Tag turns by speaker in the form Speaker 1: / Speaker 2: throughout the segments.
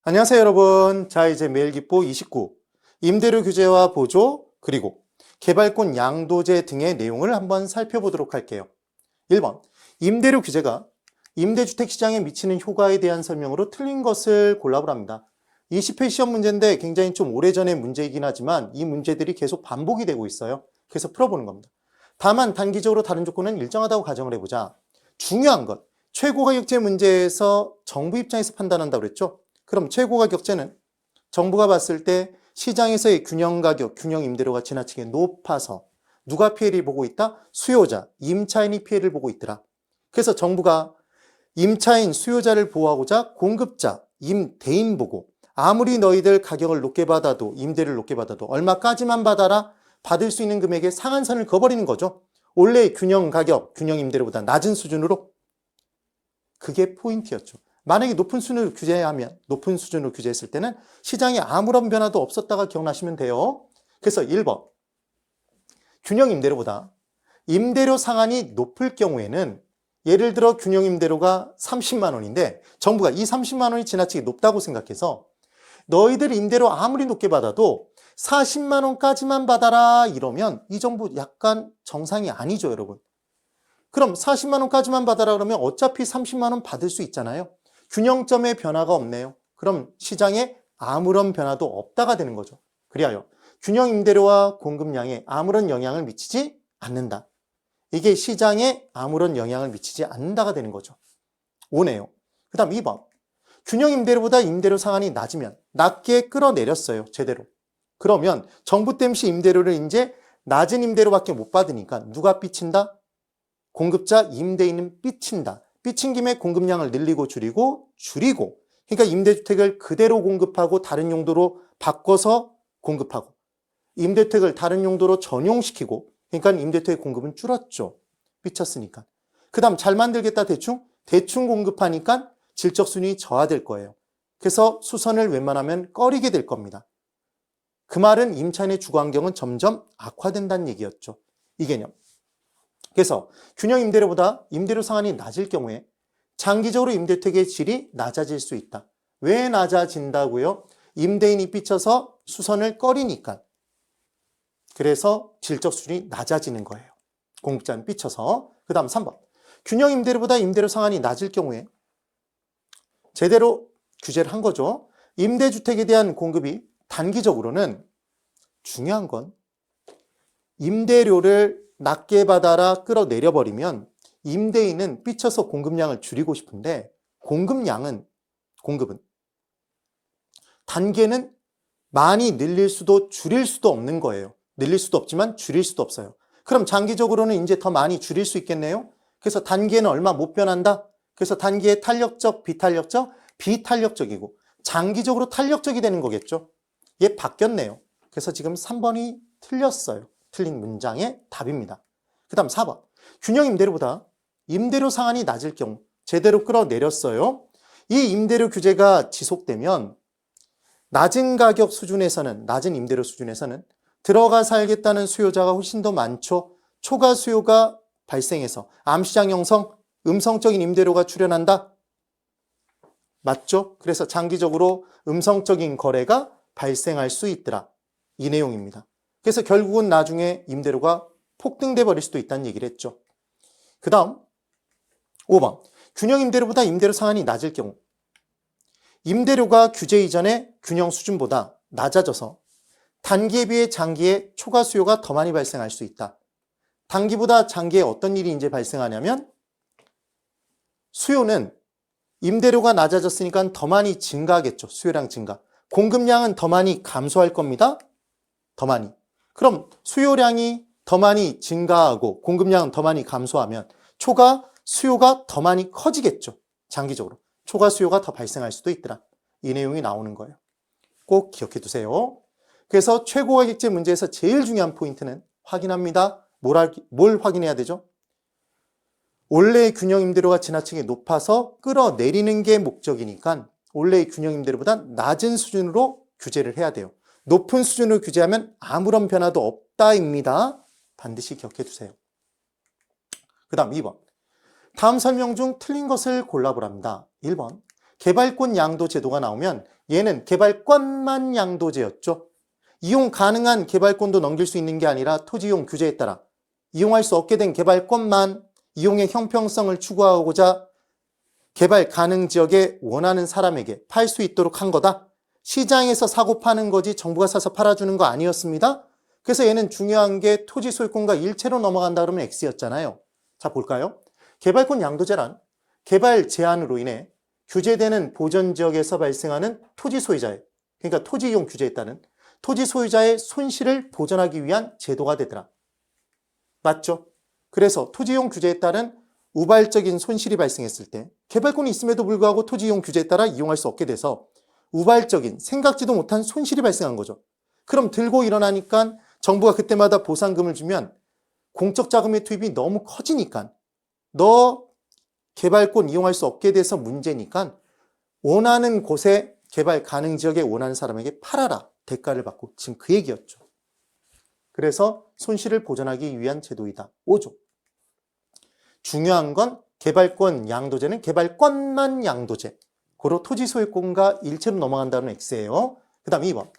Speaker 1: 안녕하세요, 여러분. 자, 이제 매일기보 29, 임대료 규제와 보조, 그리고 개발권 양도제 등의 내용을 한번 살펴보도록 할게요. 1번, 임대료 규제가 임대주택 시장에 미치는 효과에 대한 설명으로 틀린 것을 골라보랍니다. 20회 시험 문제인데 굉장히 좀 오래전의 문제이긴 하지만 이 문제들이 계속 반복이 되고 있어요. 그래서 풀어보는 겁니다. 다만 단기적으로 다른 조건은 일정하다고 가정을 해보자. 중요한 것, 최고가격제 문제에서 정부 입장에서 판단한다고 그랬죠? 그럼 최고가격제는 정부가 봤을 때 시장에서의 균형가격, 균형임대료가 지나치게 높아서 누가 피해를 보고 있다? 수요자, 임차인이 피해를 보고 있더라. 그래서 정부가 임차인, 수요자를 보호하고자 공급자, 임대인 보고 아무리 너희들 가격을 높게 받아도 임대를 높게 받아도 얼마까지만 받아라 받을 수 있는 금액의 상한선을 그어버리는 거죠. 원래의 균형가격, 균형임대료보다 낮은 수준으로. 그게 포인트였죠. 만약에 높은 수준으로 규제했을 때는 시장에 아무런 변화도 없었다가 기억나시면 돼요. 그래서 1번, 균형임대료보다 임대료 상한이 높을 경우에는 예를 들어 균형임대료가 30만 원인데 정부가 이 30만 원이 지나치게 높다고 생각해서 너희들 임대료 아무리 높게 받아도 40만 원까지만 받아라 이러면 이 정부 약간 정상이 아니죠, 여러분. 그럼 40만 원까지만 받아라 그러면 어차피 30만 원 받을 수 있잖아요. 균형점의 변화가 없네요. 그럼 시장에 아무런 변화도 없다가 되는 거죠. 그리하여 균형 임대료와 공급량에 아무런 영향을 미치지 않는다. 이게 시장에 아무런 영향을 미치지 않는다가 되는 거죠. 5네요. 그 다음 2번. 균형 임대료보다 임대료 상한이 낮으면 낮게 끌어내렸어요. 제대로. 그러면 정부 땜시 임대료를 이제 낮은 임대료밖에 못 받으니까 누가 삐친다? 공급자, 임대인은 삐친다. 삐친 김에 공급량을 늘리고 줄이고 그러니까 임대주택을 그대로 공급하고 다른 용도로 바꿔서 공급하고 임대주택을 다른 용도로 전용시키고 그러니까 임대주택 공급은 줄었죠. 삐쳤으니까. 그 다음 잘 만들겠다 대충 공급하니까 질적 순위 저하될 거예요. 그래서 수선을 웬만하면 꺼리게 될 겁니다. 그 말은 임차인의 주거 환경은 점점 악화된다는 얘기였죠. 이 개념. 그래서 균형 임대료보다 임대료 상한이 낮을 경우에 장기적으로 임대주택의 질이 낮아질 수 있다. 왜 낮아진다고요? 임대인이 삐쳐서 수선을 꺼리니까. 그래서 질적 수준이 낮아지는 거예요. 공급자는 삐쳐서. 그 다음 3번. 균형 임대료보다 임대료 상한이 낮을 경우에 제대로 규제를 한 거죠. 임대주택에 대한 공급이 단기적으로는 중요한 건 임대료를 낮게 받아라 끌어내려버리면 임대인은 삐쳐서 공급량을 줄이고 싶은데 공급은 단계는 많이 늘릴 수도 줄일 수도 없는 거예요. 늘릴 수도 없지만 줄일 수도 없어요. 그럼 장기적으로는 이제 더 많이 줄일 수 있겠네요. 그래서 단계는 얼마 못 변한다. 그래서 단계의 탄력적, 비탄력적이고 장기적으로 탄력적이 되는 거겠죠. 얘 바뀌었네요. 그래서 지금 3번이 틀렸어요. 틀린 문장의 답입니다. 그 다음 4번. 균형 임대료보다 임대료 상한이 낮을 경우 제대로 끌어내렸어요. 이 임대료 규제가 지속되면 낮은 임대료 수준에서는 들어가 살겠다는 수요자가 훨씬 더 많죠. 초과 수요가 발생해서 암시장 형성, 음성적인 임대료가 출현한다. 맞죠? 그래서 장기적으로 음성적인 거래가 발생할 수 있더라. 이 내용입니다. 그래서 결국은 나중에 임대료가 폭등돼 버릴 수도 있다는 얘기를 했죠. 그 다음 5번. 균형 임대료보다 임대료 상한이 낮을 경우 임대료가 규제 이전의 균형 수준보다 낮아져서 단기에 비해 장기에 초과 수요가 더 많이 발생할 수 있다. 단기보다 장기에 어떤 일이 이제 발생하냐면 수요는 임대료가 낮아졌으니까 더 많이 증가하겠죠. 수요량 증가. 공급량은 더 많이 감소할 겁니다. 더 많이. 그럼 수요량이 더 많이 증가하고 공급량은 더 많이 감소하면 초과 수요가 더 많이 커지겠죠. 장기적으로. 초과 수요가 더 발생할 수도 있더라. 이 내용이 나오는 거예요. 꼭 기억해 두세요. 그래서 최고가격제 문제에서 제일 중요한 포인트는 확인합니다. 뭘 확인해야 되죠? 원래의 균형 임대료가 지나치게 높아서 끌어내리는 게 목적이니까 원래의 균형 임대료보다 낮은 수준으로 규제를 해야 돼요. 높은 수준으로 규제하면 아무런 변화도 없다입니다. 반드시 기억해 두세요. 그 다음 2번. 다음 설명 중 틀린 것을 골라보랍니다. 1번. 개발권 양도 제도가 나오면 얘는 개발권만 양도제였죠. 이용 가능한 개발권도 넘길 수 있는 게 아니라 토지 이용 규제에 따라 이용할 수 없게 된 개발권만 이용의 형평성을 추구하고자 개발 가능 지역에 원하는 사람에게 팔 수 있도록 한 거다. 시장에서 사고 파는 거지 정부가 사서 팔아주는 거 아니었습니다. 그래서 얘는 중요한 게 토지 소유권과 일체로 넘어간다 그러면 X였잖아요. 자, 볼까요? 개발권 양도제란 개발 제한으로 인해 규제되는 보전지역에서 발생하는 토지 소유자의, 그러니까 토지 이용 규제에 따른 토지 소유자의 손실을 보전하기 위한 제도가 되더라. 맞죠? 그래서 토지 이용 규제에 따른 우발적인 손실이 발생했을 때 개발권이 있음에도 불구하고 토지 이용 규제에 따라 이용할 수 없게 돼서 우발적인 생각지도 못한 손실이 발생한 거죠. 그럼 들고 일어나니까 정부가 그때마다 보상금을 주면 공적 자금의 투입이 너무 커지니까 너 개발권 이용할 수 없게 돼서 문제니까 원하는 곳에 개발 가능 지역에 원하는 사람에게 팔아라. 대가를 받고 지금 그 얘기였죠. 그래서 손실을 보전하기 위한 제도이다. 5조. 중요한 건 개발권 양도제는 개발권만 양도제. 고로 토지 소유권과 일체로 넘어간다는 X예요. 그 다음 2번.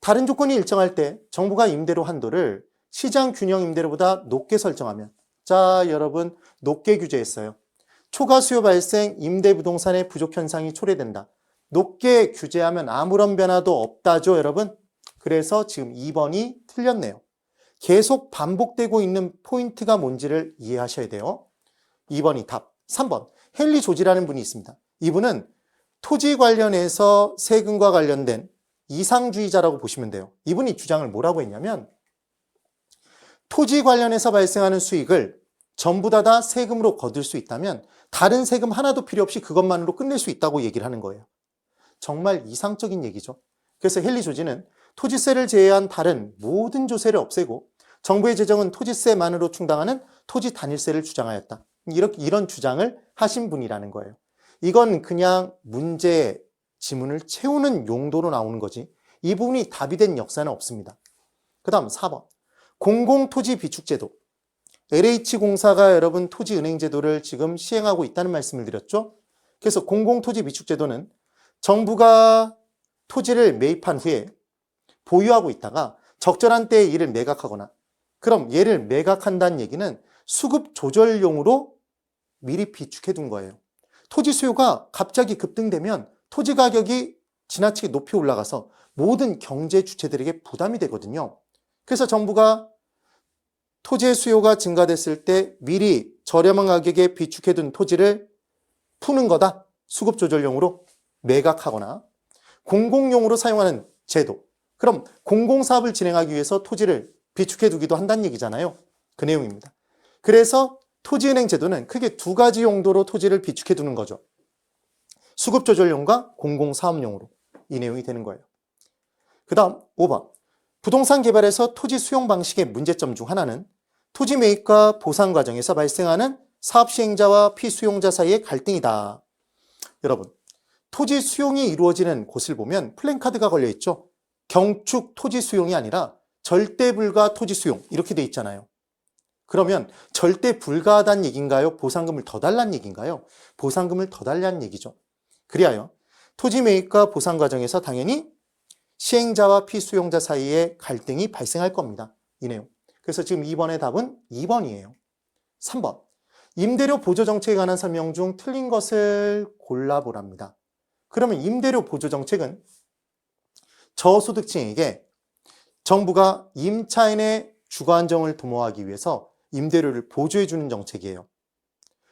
Speaker 1: 다른 조건이 일정할 때 정부가 임대료 한도를 시장 균형 임대료보다 높게 설정하면, 자, 여러분 높게 규제했어요. 초과 수요 발생, 임대 부동산의 부족 현상이 초래된다. 높게 규제하면 아무런 변화도 없다죠, 여러분. 그래서 지금 2번이 틀렸네요. 계속 반복되고 있는 포인트가 뭔지를 이해하셔야 돼요. 2번이 답. 3번. 헨리 조지라는 분이 있습니다. 이분은 토지 관련해서 세금과 관련된 이상주의자라고 보시면 돼요. 이분이 주장을 뭐라고 했냐면 토지 관련해서 발생하는 수익을 전부 다 세금으로 거둘 수 있다면 다른 세금 하나도 필요 없이 그것만으로 끝낼 수 있다고 얘기를 하는 거예요. 정말 이상적인 얘기죠. 그래서 헨리 조지는 토지세를 제외한 다른 모든 조세를 없애고 정부의 재정은 토지세만으로 충당하는 토지 단일세를 주장하였다. 이런 주장을 하신 분이라는 거예요. 이건 그냥 문제 지문을 채우는 용도로 나오는 거지 이 부분이 답이 된 역사는 없습니다. 그 다음 4번. 공공토지 비축제도. LH공사가 여러분 토지은행제도를 지금 시행하고 있다는 말씀을 드렸죠. 그래서 공공토지 비축제도는 정부가 토지를 매입한 후에 보유하고 있다가 적절한 때에 이를 매각하거나 그럼 얘를 매각한다는 얘기는 수급 조절용으로 미리 비축해 둔 거예요. 토지 수요가 갑자기 급등되면 토지 가격이 지나치게 높이 올라가서 모든 경제 주체들에게 부담이 되거든요. 그래서 정부가 토지의 수요가 증가됐을 때 미리 저렴한 가격에 비축해둔 토지를 푸는 거다. 수급 조절용으로 매각하거나 공공용으로 사용하는 제도. 그럼 공공사업을 진행하기 위해서 토지를 비축해두기도 한다는 얘기잖아요. 그 내용입니다. 그래서 토지은행 제도는 크게 두 가지 용도로 토지를 비축해두는 거죠. 수급 조절용과 공공사업용으로 이 내용이 되는 거예요. 그 다음 5번. 부동산 개발에서 토지 수용 방식의 문제점 중 하나는 토지 매입과 보상 과정에서 발생하는 사업 시행자와 피수용자 사이의 갈등이다. 여러분, 토지 수용이 이루어지는 곳을 보면 플랜카드가 걸려 있죠. 경축 토지 수용이 아니라 절대 불가 토지 수용 이렇게 돼 있잖아요. 그러면 절대 불가하다는 얘기인가요? 보상금을 더 달라는 얘기인가요? 보상금을 더 달라는 얘기죠. 그리하여 토지 매입과 보상 과정에서 당연히 시행자와 피수용자 사이에 갈등이 발생할 겁니다. 이 내용. 그래서 지금 2번의 답은 2번이에요. 3번. 임대료 보조 정책에 관한 설명 중 틀린 것을 골라보랍니다. 그러면 임대료 보조 정책은 저소득층에게 정부가 임차인의 주거 안정을 도모하기 위해서 임대료를 보조해주는 정책이에요.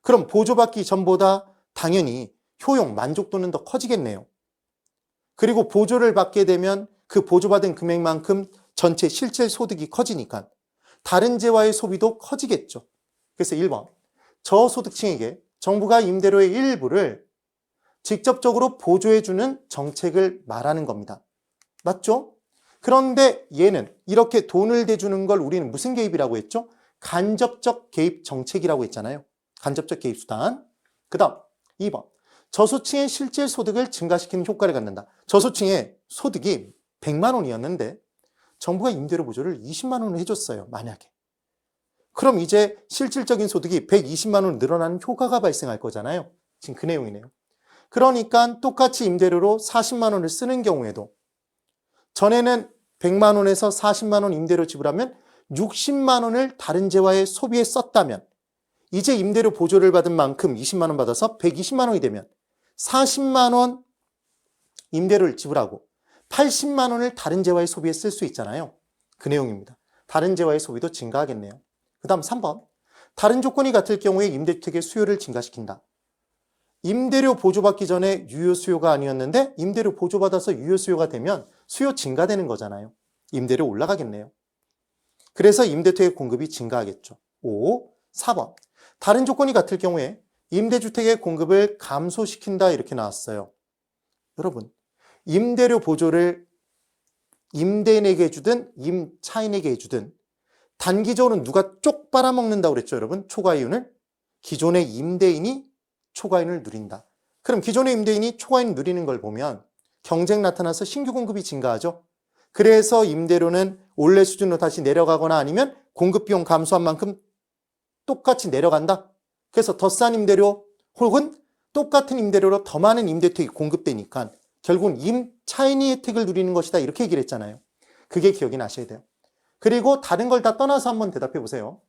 Speaker 1: 그럼 보조받기 전보다 당연히 효용, 만족도는 더 커지겠네요. 그리고 보조를 받게 되면 그 보조받은 금액만큼 전체 실질 소득이 커지니까 다른 재화의 소비도 커지겠죠. 그래서 1번. 저소득층에게 정부가 임대료의 일부를 직접적으로 보조해주는 정책을 말하는 겁니다. 맞죠? 그런데 얘는 이렇게 돈을 대주는 걸 우리는 무슨 개입이라고 했죠? 간접적 개입 정책이라고 했잖아요. 간접적 개입 수단. 그 다음 2번. 저소득층의 실질 소득을 증가시키는 효과를 갖는다. 저소득층의 소득이 100만 원이었는데 정부가 임대료 보조를 20만 원을 해줬어요. 만약에. 그럼 이제 실질적인 소득이 120만 원 늘어나는 효과가 발생할 거잖아요. 지금 그 내용이네요. 그러니까 똑같이 임대료로 40만 원을 쓰는 경우에도 전에는 100만 원에서 40만 원 임대료 지불하면 60만 원을 다른 재화의 소비에 썼다면 이제 임대료 보조를 받은 만큼 20만 원 받아서 120만 원이 되면 40만 원 임대료를 지불하고 80만 원을 다른 재화의 소비에 쓸 수 있잖아요. 그 내용입니다. 다른 재화의 소비도 증가하겠네요. 그 다음 3번. 다른 조건이 같을 경우에 임대주택의 수요를 증가시킨다. 임대료 보조받기 전에 유효 수요가 아니었는데 임대료 보조받아서 유효 수요가 되면 수요 증가되는 거잖아요. 임대료 올라가겠네요. 그래서 임대주택의 공급이 증가하겠죠. 4번. 다른 조건이 같을 경우에 임대주택의 공급을 감소시킨다 이렇게 나왔어요. 여러분, 임대료 보조를 임대인에게 해주든 임차인에게 해주든 단기적으로는 누가 쪽 빨아먹는다고 그랬죠, 여러분? 초과이윤을. 기존의 임대인이 초과이윤을 누린다. 그럼 기존의 임대인이 초과이윤을 누리는 걸 보면 경쟁 나타나서 신규 공급이 증가하죠. 그래서 임대료는 원래 수준으로 다시 내려가거나 아니면 공급 비용 감소한 만큼 똑같이 내려간다. 그래서 더 싼 임대료 혹은 똑같은 임대료로 더 많은 임대주택이 공급되니까 결국은 임차인이 혜택을 누리는 것이다. 이렇게 얘기를 했잖아요. 그게 기억이 나셔야 돼요. 그리고 다른 걸 다 떠나서 한번 대답해 보세요.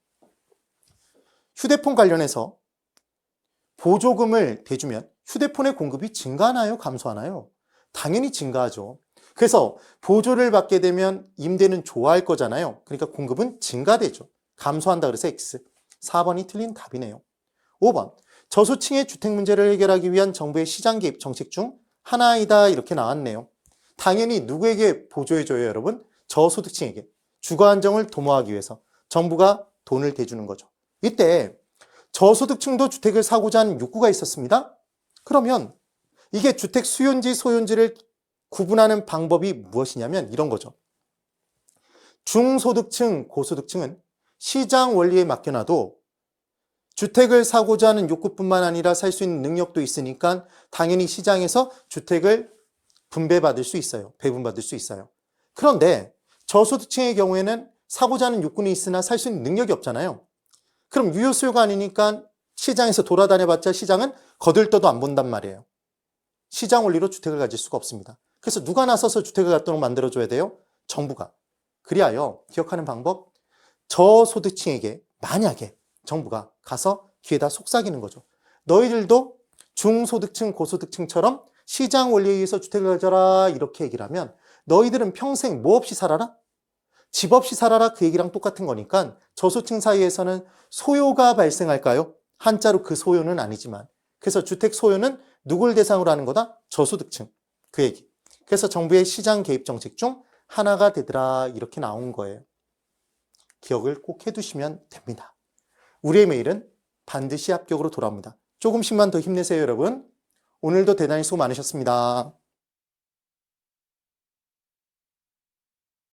Speaker 1: 휴대폰 관련해서 보조금을 대주면 휴대폰의 공급이 증가하나요? 감소하나요? 당연히 증가하죠. 그래서 보조를 받게 되면 임대는 좋아할 거잖아요. 그러니까 공급은 증가되죠. 감소한다 그래서 X. 4번이 틀린 답이네요. 5번. 저소층의 주택 문제를 해결하기 위한 정부의 시장 개입 정책 중 하나이다 이렇게 나왔네요. 당연히 누구에게 보조해줘요, 여러분? 저소득층에게. 주거 안정을 도모하기 위해서 정부가 돈을 대주는 거죠. 이때 저소득층도 주택을 사고자 하는 욕구가 있었습니다. 그러면 이게 주택 수요인지 소요인지를 구분하는 방법이 무엇이냐면 이런 거죠. 중소득층, 고소득층은 시장 원리에 맡겨놔도 주택을 사고자 하는 욕구뿐만 아니라 살 수 있는 능력도 있으니까 당연히 시장에서 주택을 분배받을 수 있어요. 배분받을 수 있어요. 그런데 저소득층의 경우에는 사고자 하는 욕구는 있으나 살 수 있는 능력이 없잖아요. 그럼 유효 수요가 아니니까 시장에서 돌아다녀봤자 시장은 거들떠도 안 본단 말이에요. 시장 원리로 주택을 가질 수가 없습니다. 그래서 누가 나서서 주택을 갖도록 만들어줘야 돼요? 정부가. 그리하여 기억하는 방법, 저소득층에게 만약에 정부가 가서 귀에다 속삭이는 거죠. 너희들도 중소득층, 고소득층처럼 시장 원리에 의해서 주택을 가져라 이렇게 얘기를 하면 너희들은 평생 뭐 없이 살아라? 집 없이 살아라 그 얘기랑 똑같은 거니까 저소득층 사이에서는 소요가 발생할까요? 한자로 그 소요는 아니지만 그래서 주택 소요는 누굴 대상으로 하는 거다? 저소득층. 그 얘기. 그래서 정부의 시장 개입 정책 중 하나가 되더라 이렇게 나온 거예요. 기억을 꼭 해두시면 됩니다. 우리의 매일은 반드시 합격으로 돌아옵니다. 조금씩만 더 힘내세요, 여러분. 오늘도 대단히 수고 많으셨습니다.